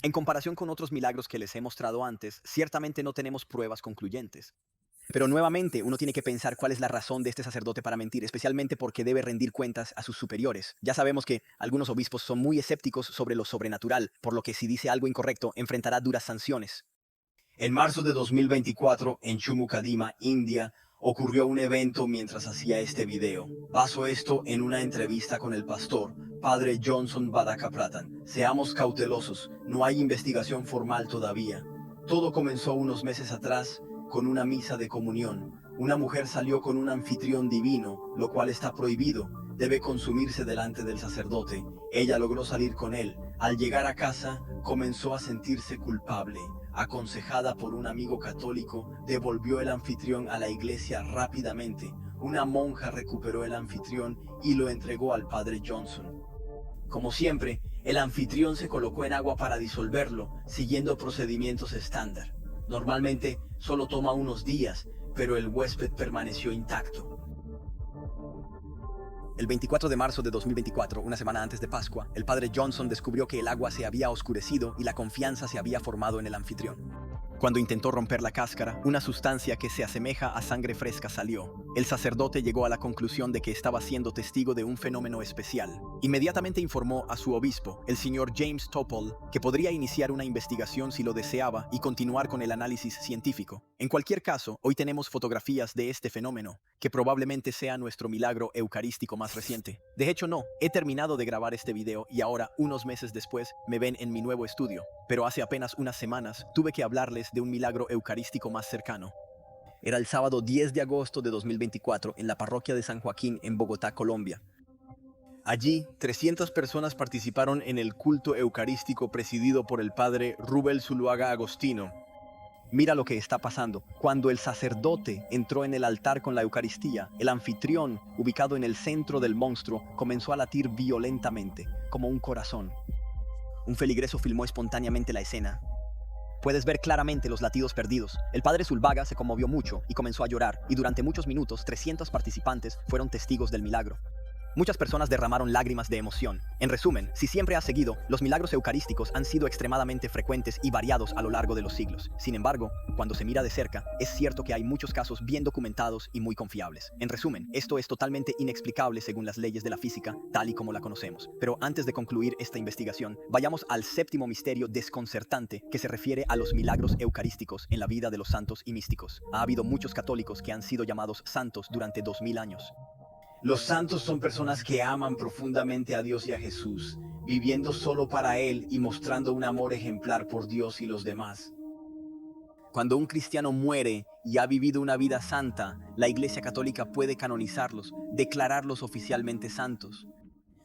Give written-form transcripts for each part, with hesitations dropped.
En comparación con otros milagros que les he mostrado antes, ciertamente no tenemos pruebas concluyentes. Pero nuevamente uno tiene que pensar cuál es la razón de este sacerdote para mentir, especialmente porque debe rendir cuentas a sus superiores. Ya sabemos que algunos obispos son muy escépticos sobre lo sobrenatural, por lo que si dice algo incorrecto enfrentará duras sanciones. En marzo de 2024, en Chumukadima, India, ocurrió un evento mientras hacía este video. Pasó esto en una entrevista con el pastor, Padre Johnson Badakapratan. Seamos cautelosos, no hay investigación formal todavía. Todo comenzó unos meses atrás con una misa de comunión. Una mujer salió con un anfitrión divino, lo cual está prohibido. Debe consumirse delante del sacerdote. Ella logró salir con él. Al llegar a casa, comenzó a sentirse culpable. Aconsejada por un amigo católico, devolvió el anfitrión a la iglesia rápidamente. Una monja recuperó el anfitrión y lo entregó al padre Johnson. Como siempre, el anfitrión se colocó en agua para disolverlo, siguiendo procedimientos estándar. Normalmente solo toma unos días, pero el huésped permaneció intacto. El 24 de marzo de 2024, una semana antes de Pascua, el padre Johnson descubrió que el agua se había oscurecido y la confianza se había formado en el anfitrión. Cuando intentó romper la cáscara, una sustancia que se asemeja a sangre fresca salió. El sacerdote llegó a la conclusión de que estaba siendo testigo de un fenómeno especial. Inmediatamente informó a su obispo, el señor James Topol, que podría iniciar una investigación si lo deseaba y continuar con el análisis científico. En cualquier caso, hoy tenemos fotografías de este fenómeno, que probablemente sea nuestro milagro eucarístico más reciente. De hecho, no, he terminado de grabar este video y ahora, unos meses después, me ven en mi nuevo estudio. Pero hace apenas unas semanas tuve que hablarles de un milagro eucarístico más cercano. Era el sábado 10 de agosto de 2024 en la parroquia de San Joaquín en Bogotá, Colombia. Allí, 300 personas participaron en el culto eucarístico presidido por el padre Rubel Zuluaga Agostino. Mira lo que está pasando. Cuando el sacerdote entró en el altar con la Eucaristía, el anfitrión, ubicado en el centro del monstruo, comenzó a latir violentamente, como un corazón. Un feligreso filmó espontáneamente la escena. Puedes ver claramente los latidos perdidos. El padre Zulvaga se conmovió mucho y comenzó a llorar, y durante muchos minutos 300 participantes fueron testigos del milagro. Muchas personas derramaron lágrimas de emoción. En resumen, si siempre has seguido, los milagros eucarísticos han sido extremadamente frecuentes y variados a lo largo de los siglos. Sin embargo, cuando se mira de cerca, es cierto que hay muchos casos bien documentados y muy confiables. En resumen, esto es totalmente inexplicable según las leyes de la física, tal y como la conocemos. Pero antes de concluir esta investigación, vayamos al séptimo misterio desconcertante que se refiere a los milagros eucarísticos en la vida de los santos y místicos. Ha habido muchos católicos que han sido llamados santos durante 2000 años. Los santos son personas que aman profundamente a Dios y a Jesús, viviendo solo para Él y mostrando un amor ejemplar por Dios y los demás. Cuando un cristiano muere y ha vivido una vida santa, la Iglesia Católica puede canonizarlos, declararlos oficialmente santos.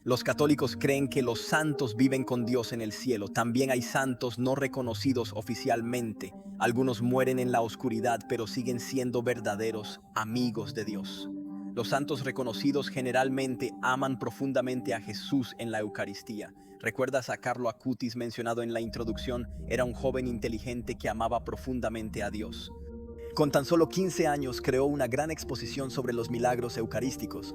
Los católicos creen que los santos viven con Dios en el cielo. También hay santos no reconocidos oficialmente. Algunos mueren en la oscuridad, pero siguen siendo verdaderos amigos de Dios. Los santos reconocidos generalmente aman profundamente a Jesús en la Eucaristía. ¿Recuerdas a Carlo Acutis mencionado en la introducción? Era un joven inteligente que amaba profundamente a Dios. Con tan solo 15 años creó una gran exposición sobre los milagros eucarísticos.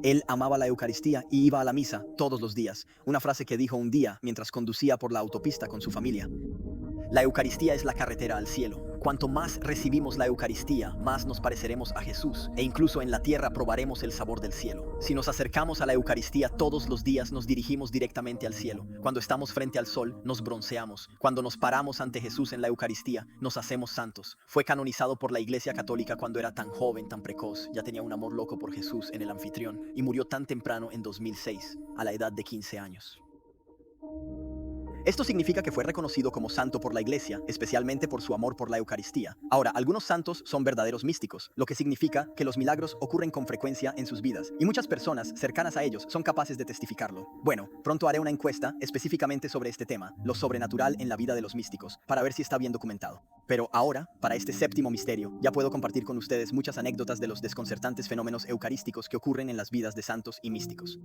Él amaba la Eucaristía y iba a la misa todos los días, una frase que dijo un día mientras conducía por la autopista con su familia. La Eucaristía es la carretera al cielo. Cuanto más recibimos la Eucaristía, más nos pareceremos a Jesús, e incluso en la tierra probaremos el sabor del cielo. Si nos acercamos a la Eucaristía todos los días, nos dirigimos directamente al cielo. Cuando estamos frente al sol, nos bronceamos. Cuando nos paramos ante Jesús en la Eucaristía, nos hacemos santos. Fue canonizado por la Iglesia Católica cuando era tan joven, tan precoz. Ya tenía un amor loco por Jesús en el anfitrión, y murió tan temprano en 2006, a la edad de 15 años. Esto significa que fue reconocido como santo por la Iglesia, especialmente por su amor por la Eucaristía. Ahora, algunos santos son verdaderos místicos, lo que significa que los milagros ocurren con frecuencia en sus vidas, y muchas personas cercanas a ellos son capaces de testificarlo. Bueno, pronto haré una encuesta específicamente sobre este tema, lo sobrenatural en la vida de los místicos, para ver si está bien documentado. Pero ahora, para este séptimo misterio, ya puedo compartir con ustedes muchas anécdotas de los desconcertantes fenómenos eucarísticos que ocurren en las vidas de santos y místicos.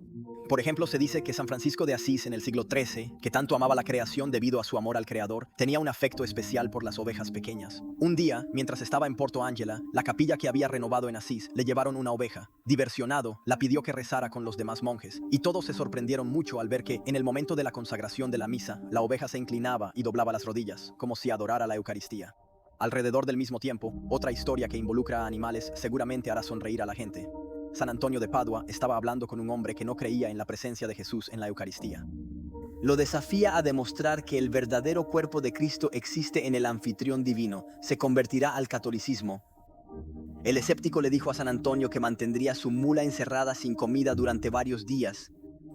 Por ejemplo, se dice que San Francisco de Asís en el siglo XIII, que tanto amaba la creación debido a su amor al Creador, tenía un afecto especial por las ovejas pequeñas. Un día, mientras estaba en Porto Ángela, la capilla que había renovado en Asís le llevaron una oveja. Diversionado, la pidió que rezara con los demás monjes, y todos se sorprendieron mucho al ver que, en el momento de la consagración de la misa, la oveja se inclinaba y doblaba las rodillas, como si adorara la Eucaristía. Alrededor del mismo tiempo, otra historia que involucra a animales seguramente hará sonreír a la gente. San Antonio de Padua estaba hablando con un hombre que no creía en la presencia de Jesús en la Eucaristía. Lo desafía a demostrar que el verdadero cuerpo de Cristo existe en el anfitrión divino. Se convertirá al catolicismo. El escéptico le dijo a San Antonio que mantendría su mula encerrada sin comida durante varios días.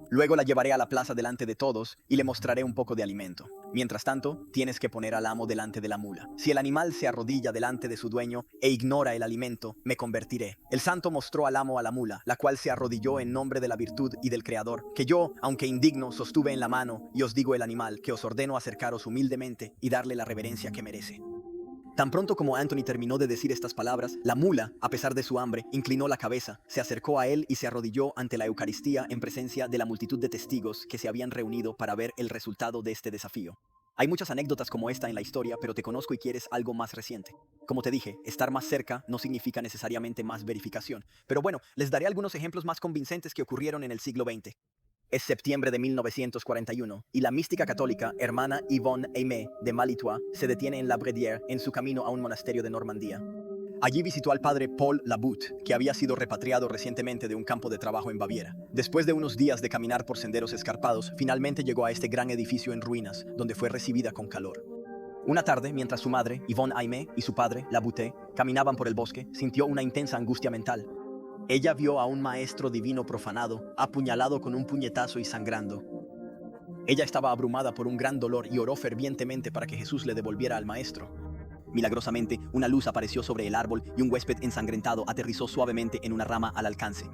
Luego la llevaré a la plaza delante de todos y le mostraré un poco de alimento. Mientras tanto, tienes que poner al amo delante de la mula. Si el animal se arrodilla delante de su dueño e ignora el alimento, me convertiré. El santo mostró al amo a la mula, la cual se arrodilló en nombre de la virtud y del Creador, que yo, aunque indigno, sostuve en la mano, y os digo el animal, que os ordeno acercaros humildemente y darle la reverencia que merece. Tan pronto como Anthony terminó de decir estas palabras, la mula, a pesar de su hambre, inclinó la cabeza, se acercó a él y se arrodilló ante la Eucaristía en presencia de la multitud de testigos que se habían reunido para ver el resultado de este desafío. Hay muchas anécdotas como esta en la historia, pero te conozco y quieres algo más reciente. Como te dije, estar más cerca no significa necesariamente más verificación. Pero bueno, les daré algunos ejemplos más convincentes que ocurrieron en el siglo XX. Es septiembre de 1941 y la mística católica hermana Yvonne Aimé de Malitois se detiene en La Bredière en su camino a un monasterio de Normandía. Allí visitó al padre Paul Labut, que había sido repatriado recientemente de un campo de trabajo en Baviera. Después de unos días de caminar por senderos escarpados, finalmente llegó a este gran edificio en ruinas, donde fue recibida con calor. Una tarde, mientras su madre, Yvonne Aimé, y su padre, Labuté, caminaban por el bosque, sintió una intensa angustia mental. Ella vio a un maestro divino profanado, apuñalado con un puñetazo y sangrando. Ella estaba abrumada por un gran dolor y oró fervientemente para que Jesús le devolviera al maestro. Milagrosamente, una luz apareció sobre el árbol y un huésped ensangrentado aterrizó suavemente en una rama al alcance.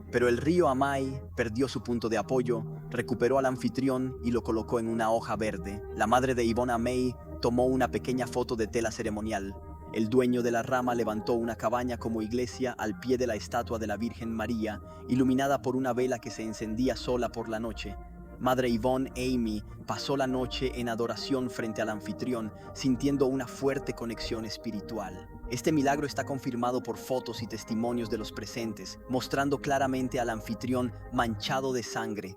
Pero el río Amai perdió su punto de apoyo, recuperó al anfitrión y lo colocó en una hoja verde. La madre de Yvonne Aimé tomó una pequeña foto de tela ceremonial. El dueño de la rama levantó una cabaña como iglesia al pie de la estatua de la Virgen María, iluminada por una vela que se encendía sola por la noche. Madre Yvonne Aimé pasó la noche en adoración frente al anfitrión, sintiendo una fuerte conexión espiritual. Este milagro está confirmado por fotos y testimonios de los presentes, mostrando claramente al anfitrión manchado de sangre.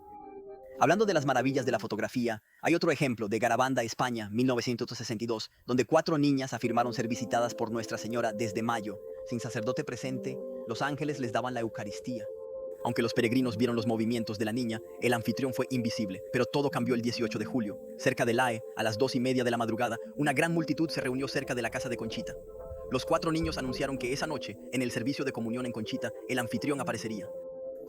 Hablando de las maravillas de la fotografía, hay otro ejemplo de Garabanda, España, 1962, donde 4 niñas afirmaron ser visitadas por Nuestra Señora desde mayo. Sin sacerdote presente, los ángeles les daban la Eucaristía. Aunque los peregrinos vieron los movimientos de la niña, el anfitrión fue invisible, pero todo cambió el 18 de julio. Cerca de Lae, a las 2:30 de la madrugada, una gran multitud se reunió cerca de la casa de Conchita. Los 4 niños anunciaron que esa noche, en el servicio de comunión en Conchita, el anfitrión aparecería.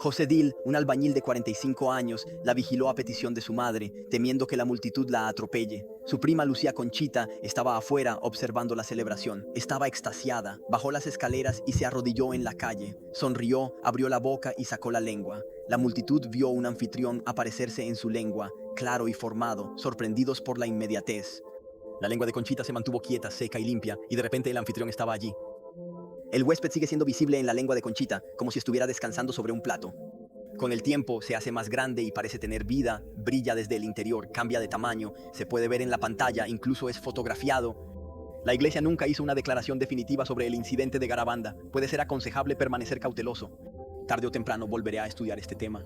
José Dil, un albañil de 45 años, la vigiló a petición de su madre, temiendo que la multitud la atropelle. Su prima Lucía Conchita estaba afuera observando la celebración. Estaba extasiada, bajó las escaleras y se arrodilló en la calle. Sonrió, abrió la boca y sacó la lengua. La multitud vio un anfitrión aparecerse en su lengua, claro y formado, sorprendidos por la inmediatez. La lengua de Conchita se mantuvo quieta, seca y limpia, y de repente el anfitrión estaba allí. El huésped sigue siendo visible en la lengua de Conchita, como si estuviera descansando sobre un plato. Con el tiempo se hace más grande y parece tener vida, brilla desde el interior, cambia de tamaño, se puede ver en la pantalla, incluso es fotografiado. La iglesia nunca hizo una declaración definitiva sobre el incidente de Garabanda. Puede ser aconsejable permanecer cauteloso. Tarde o temprano volveré a estudiar este tema.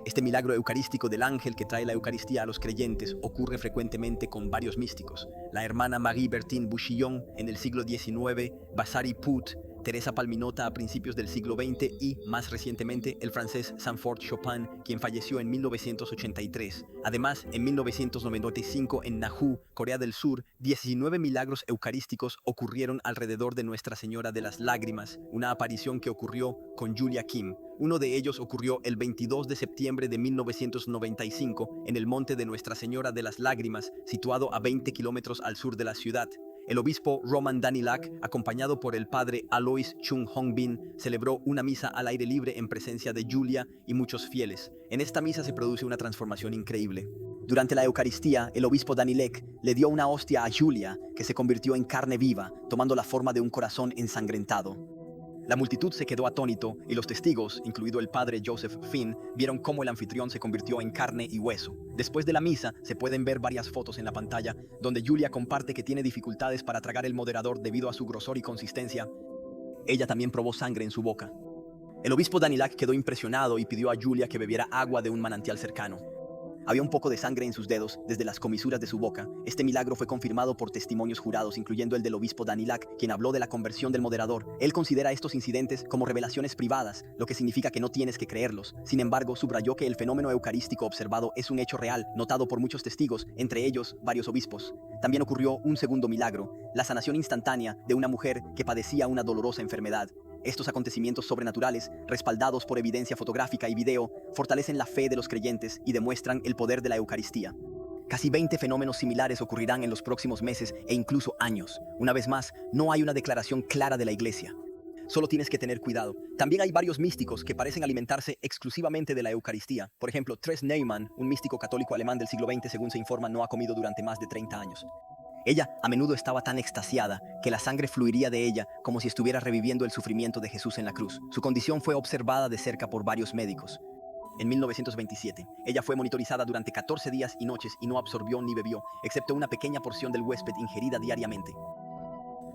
Este milagro eucarístico del ángel que trae la Eucaristía a los creyentes ocurre frecuentemente con varios místicos. La hermana Marie-Bertine Bouchillon en el siglo XIX, Vasari Put, Teresa Palminota a principios del siglo XX y, más recientemente, el francés Sanford Chopin, quien falleció en 1983. Además, en 1995, en Nahu, Corea del Sur, 19 milagros eucarísticos ocurrieron alrededor de Nuestra Señora de las Lágrimas, una aparición que ocurrió con Julia Kim. Uno de ellos ocurrió el 22 de septiembre de 1995 en el monte de Nuestra Señora de las Lágrimas, situado a 20 kilómetros al sur de la ciudad. El obispo Roman Danilak, acompañado por el padre Alois Chung Hongbin, celebró una misa al aire libre en presencia de Julia y muchos fieles. En esta misa se produce una transformación increíble. Durante la Eucaristía, el obispo Danilek le dio una hostia a Julia, que se convirtió en carne viva, tomando la forma de un corazón ensangrentado. La multitud se quedó atónito y los testigos, incluido el padre Joseph Finn, vieron cómo el anfitrión se convirtió en carne y hueso. Después de la misa, se pueden ver varias fotos en la pantalla, donde Julia comparte que tiene dificultades para tragar el moderador debido a su grosor y consistencia. Ella también probó sangre en su boca. El obispo Danilak quedó impresionado y pidió a Julia que bebiera agua de un manantial cercano. Había un poco de sangre en sus dedos, desde las comisuras de su boca. Este milagro fue confirmado por testimonios jurados, incluyendo el del obispo Danilak, quien habló de la conversión del moderador. Él considera estos incidentes como revelaciones privadas, lo que significa que no tienes que creerlos. Sin embargo, subrayó que el fenómeno eucarístico observado es un hecho real, notado por muchos testigos, entre ellos varios obispos. También ocurrió un segundo milagro, la sanación instantánea de una mujer que padecía una dolorosa enfermedad. Estos acontecimientos sobrenaturales, respaldados por evidencia fotográfica y video, fortalecen la fe de los creyentes y demuestran el poder de la Eucaristía. Casi 20 fenómenos similares ocurrirán en los próximos meses e incluso años. Una vez más, no hay una declaración clara de la Iglesia. Solo tienes que tener cuidado. También hay varios místicos que parecen alimentarse exclusivamente de la Eucaristía. Por ejemplo, Therese Neumann, un místico católico alemán del siglo XX, según se informa, no ha comido durante más de 30 años. Ella a menudo estaba tan extasiada que la sangre fluiría de ella como si estuviera reviviendo el sufrimiento de Jesús en la cruz. Su condición fue observada de cerca por varios médicos. En 1927, ella fue monitorizada durante 14 días y noches y no absorbió ni bebió, excepto una pequeña porción del huésped ingerida diariamente.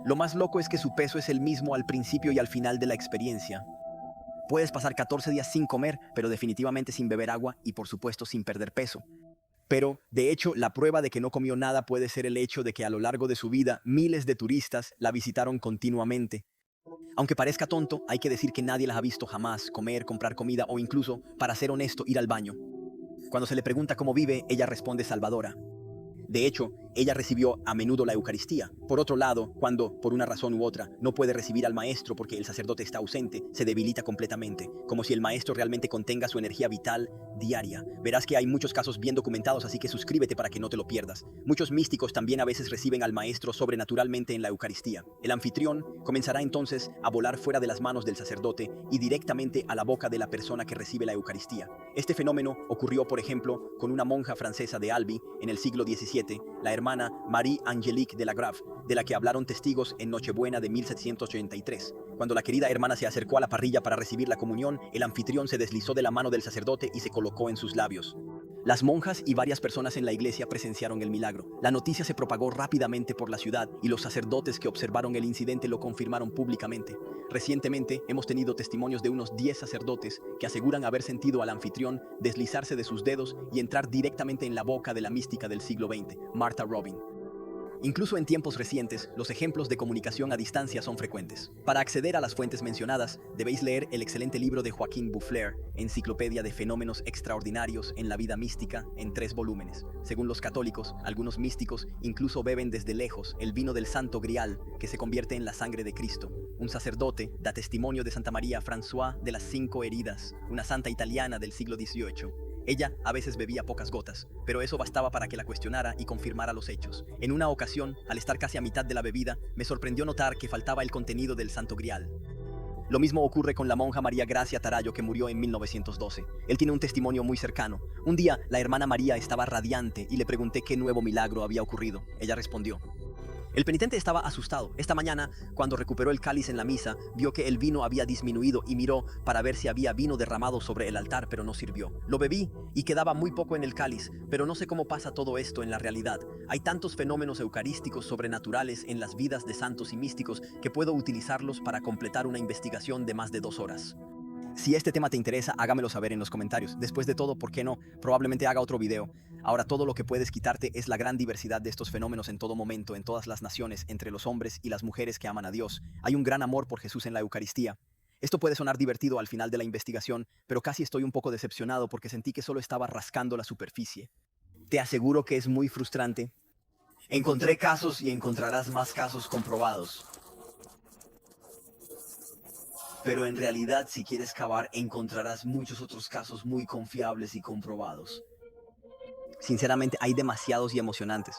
Lo más loco es que su peso es el mismo al principio y al final de la experiencia. Puedes pasar 14 días sin comer, pero definitivamente sin beber agua y por supuesto sin perder peso. Pero, de hecho, la prueba de que no comió nada puede ser el hecho de que a lo largo de su vida miles de turistas la visitaron continuamente. Aunque parezca tonto, hay que decir que nadie las ha visto jamás comer, comprar comida o incluso, para ser honesto, ir al baño. Cuando se le pregunta cómo vive, ella responde salvadora. De hecho, ella recibió a menudo la Eucaristía. Por otro lado, cuando, por una razón u otra, no puede recibir al maestro porque el sacerdote está ausente, se debilita completamente, como si el maestro realmente contenga su energía vital diaria. Verás que hay muchos casos bien documentados, así que suscríbete para que no te lo pierdas. Muchos místicos también a veces reciben al maestro sobrenaturalmente en la Eucaristía. El anfitrión comenzará entonces a volar fuera de las manos del sacerdote y directamente a la boca de la persona que recibe la Eucaristía. Este fenómeno ocurrió, por ejemplo, con una monja francesa de Albi en el siglo XVII, la hermana Marie-Angélique de la Grave, de la que hablaron testigos en Nochebuena de 1783. Cuando la querida hermana se acercó a la parrilla para recibir la comunión, el anfitrión se deslizó de la mano del sacerdote y se colocó en sus labios. Las monjas y varias personas en la iglesia presenciaron el milagro. La noticia se propagó rápidamente por la ciudad y los sacerdotes que observaron el incidente lo confirmaron públicamente. Recientemente hemos tenido testimonios de unos 10 sacerdotes que aseguran haber sentido al anfitrión deslizarse de sus dedos y entrar directamente en la boca de la mística del siglo XX, Martha Robin. Incluso en tiempos recientes, los ejemplos de comunicación a distancia son frecuentes. Para acceder a las fuentes mencionadas, debéis leer el excelente libro de Joaquín Boufflers, Enciclopedia de Fenómenos Extraordinarios en la Vida Mística, en 3 volúmenes. Según los católicos, algunos místicos incluso beben desde lejos el vino del Santo Grial, que se convierte en la sangre de Cristo. Un sacerdote da testimonio de Santa María François de las 5 Heridas, una santa italiana del siglo XVIII. Ella a veces bebía pocas gotas, pero eso bastaba para que la cuestionara y confirmara los hechos. En una ocasión, al estar casi a mitad de la bebida, me sorprendió notar que faltaba el contenido del Santo Grial. Lo mismo ocurre con la monja María Gracia Tarayo, que murió en 1912. Él tiene un testimonio muy cercano. Un día, la hermana María estaba radiante y le pregunté qué nuevo milagro había ocurrido. Ella respondió: el penitente estaba asustado. Esta mañana, cuando recuperó el cáliz en la misa, vio que el vino había disminuido y miró para ver si había vino derramado sobre el altar, pero no sirvió. Lo bebí y quedaba muy poco en el cáliz, pero no sé cómo pasa todo esto en la realidad. Hay tantos fenómenos eucarísticos sobrenaturales en las vidas de santos y místicos que puedo utilizarlos para completar una investigación de más de 2 horas. Si este tema te interesa, hágamelo saber en los comentarios. Después de todo, ¿por qué no? Probablemente haga otro video. Ahora todo lo que puedes quitarte es la gran diversidad de estos fenómenos en todo momento, en todas las naciones, entre los hombres y las mujeres que aman a Dios. Hay un gran amor por Jesús en la Eucaristía. Esto puede sonar divertido al final de la investigación, pero casi estoy un poco decepcionado porque sentí que solo estaba rascando la superficie. Te aseguro que es muy frustrante. Encontré casos y encontrarás más casos comprobados. Pero en realidad, si quieres cavar, encontrarás muchos otros casos muy confiables y comprobados. Sinceramente, hay demasiados y emocionantes.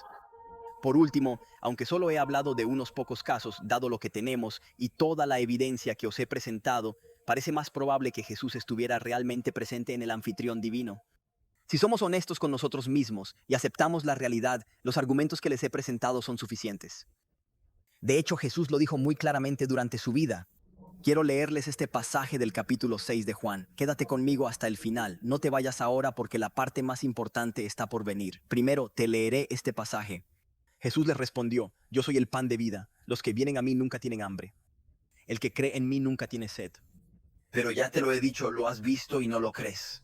Por último, aunque solo he hablado de unos pocos casos, dado lo que tenemos y toda la evidencia que os he presentado, parece más probable que Jesús estuviera realmente presente en el anfitrión divino. Si somos honestos con nosotros mismos y aceptamos la realidad, los argumentos que les he presentado son suficientes. De hecho, Jesús lo dijo muy claramente durante su vida. Quiero leerles este pasaje del capítulo 6 de Juan. Quédate conmigo hasta el final. No te vayas ahora porque la parte más importante está por venir. Primero, te leeré este pasaje. Jesús les respondió, yo soy el pan de vida. Los que vienen a mí nunca tienen hambre. El que cree en mí nunca tiene sed. Pero ya te lo he dicho, lo has visto y no lo crees.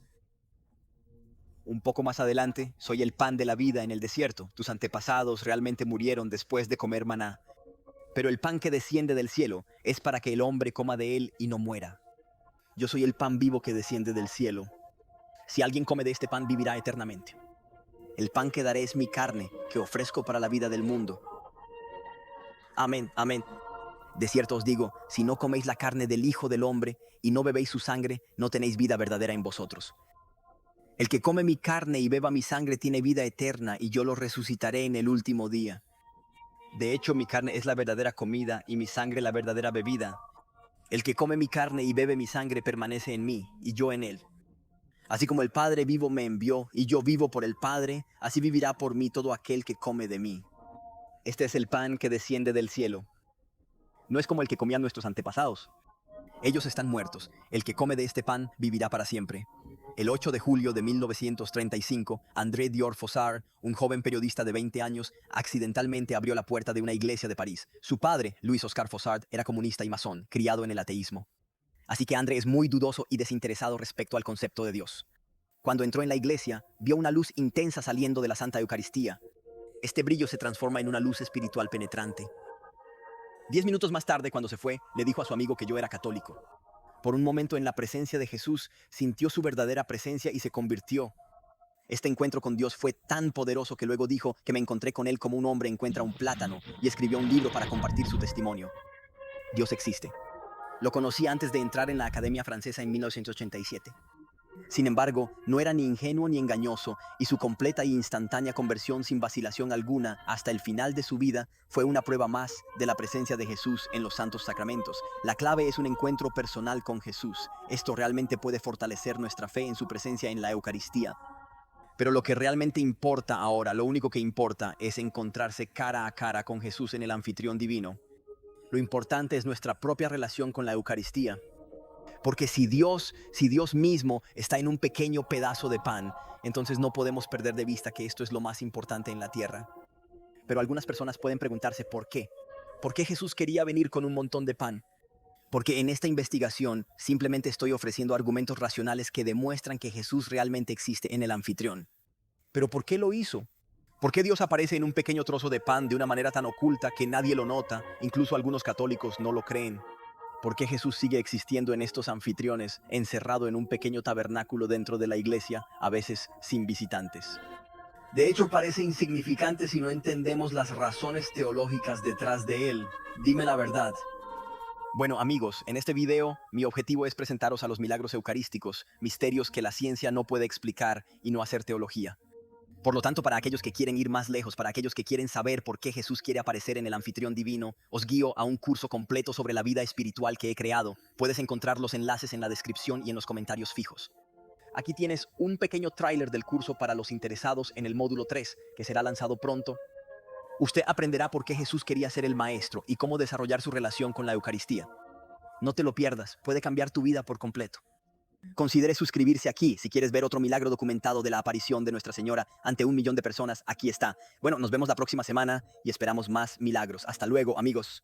Un poco más adelante, soy el pan de la vida en el desierto. Tus antepasados realmente murieron después de comer maná. Pero el pan que desciende del cielo es para que el hombre coma de él y no muera. Yo soy el pan vivo que desciende del cielo. Si alguien come de este pan, vivirá eternamente. El pan que daré es mi carne, que ofrezco para la vida del mundo. Amén, amén. De cierto os digo, si no coméis la carne del Hijo del Hombre y no bebéis su sangre, no tenéis vida verdadera en vosotros. El que come mi carne y beba mi sangre tiene vida eterna, y yo lo resucitaré en el último día. De hecho, mi carne es la verdadera comida y mi sangre la verdadera bebida. El que come mi carne y bebe mi sangre permanece en mí, y yo en él. Así como el Padre vivo me envió, y yo vivo por el Padre, así vivirá por mí todo aquel que come de mí. Este es el pan que desciende del cielo. No es como el que comían nuestros antepasados. Ellos están muertos. El que come de este pan vivirá para siempre. El 8 de julio de 1935, André Dior Fossard, un joven periodista de 20 años, accidentalmente abrió la puerta de una iglesia de París. Su padre, Louis Oscar Fossard, era comunista y masón, criado en el ateísmo. Así que André es muy dudoso y desinteresado respecto al concepto de Dios. Cuando entró en la iglesia, vio una luz intensa saliendo de la Santa Eucaristía. Este brillo se transforma en una luz espiritual penetrante. 10 minutos más tarde, cuando se fue, le dijo a su amigo que yo era católico. Por un momento en la presencia de Jesús, sintió su verdadera presencia y se convirtió. Este encuentro con Dios fue tan poderoso que luego dijo que me encontré con él como un hombre encuentra un plátano y escribió un libro para compartir su testimonio. Dios existe. Lo conocí antes de entrar en la Academia Francesa en 1987. Sin embargo, no era ni ingenuo ni engañoso, y su completa e instantánea conversión sin vacilación alguna hasta el final de su vida fue una prueba más de la presencia de Jesús en los santos sacramentos. La clave es un encuentro personal con Jesús. Esto realmente puede fortalecer nuestra fe en su presencia en la Eucaristía. Pero lo que realmente importa ahora, lo único que importa, es encontrarse cara a cara con Jesús en el anfitrión divino. Lo importante es nuestra propia relación con la Eucaristía. Porque si Dios mismo está en un pequeño pedazo de pan, entonces no podemos perder de vista que esto es lo más importante en la tierra. Pero algunas personas pueden preguntarse ¿por qué? ¿Por qué Jesús quería venir con un montón de pan? Porque en esta investigación simplemente estoy ofreciendo argumentos racionales que demuestran que Jesús realmente existe en el anfitrión. ¿Pero por qué lo hizo? ¿Por qué Dios aparece en un pequeño trozo de pan de una manera tan oculta que nadie lo nota? Incluso algunos católicos no lo creen. ¿Por qué Jesús sigue existiendo en estos anfitriones, encerrado en un pequeño tabernáculo dentro de la iglesia, a veces sin visitantes? De hecho, parece insignificante si no entendemos las razones teológicas detrás de él. Dime la verdad. Bueno, amigos, en este video mi objetivo es presentaros a los milagros eucarísticos, misterios que la ciencia no puede explicar y no hacer teología. Por lo tanto, para aquellos que quieren ir más lejos, para aquellos que quieren saber por qué Jesús quiere aparecer en el anfitrión divino, os guío a un curso completo sobre la vida espiritual que he creado. Puedes encontrar los enlaces en la descripción y en los comentarios fijos. Aquí tienes un pequeño tráiler del curso para los interesados en el módulo 3, que será lanzado pronto. Usted aprenderá por qué Jesús quería ser el maestro y cómo desarrollar su relación con la Eucaristía. No te lo pierdas, puede cambiar tu vida por completo. Considere suscribirse aquí si quieres ver otro milagro documentado de la aparición de Nuestra Señora ante 1 millón de personas. Aquí está. Bueno, nos vemos la próxima semana y esperamos más milagros. Hasta luego, amigos.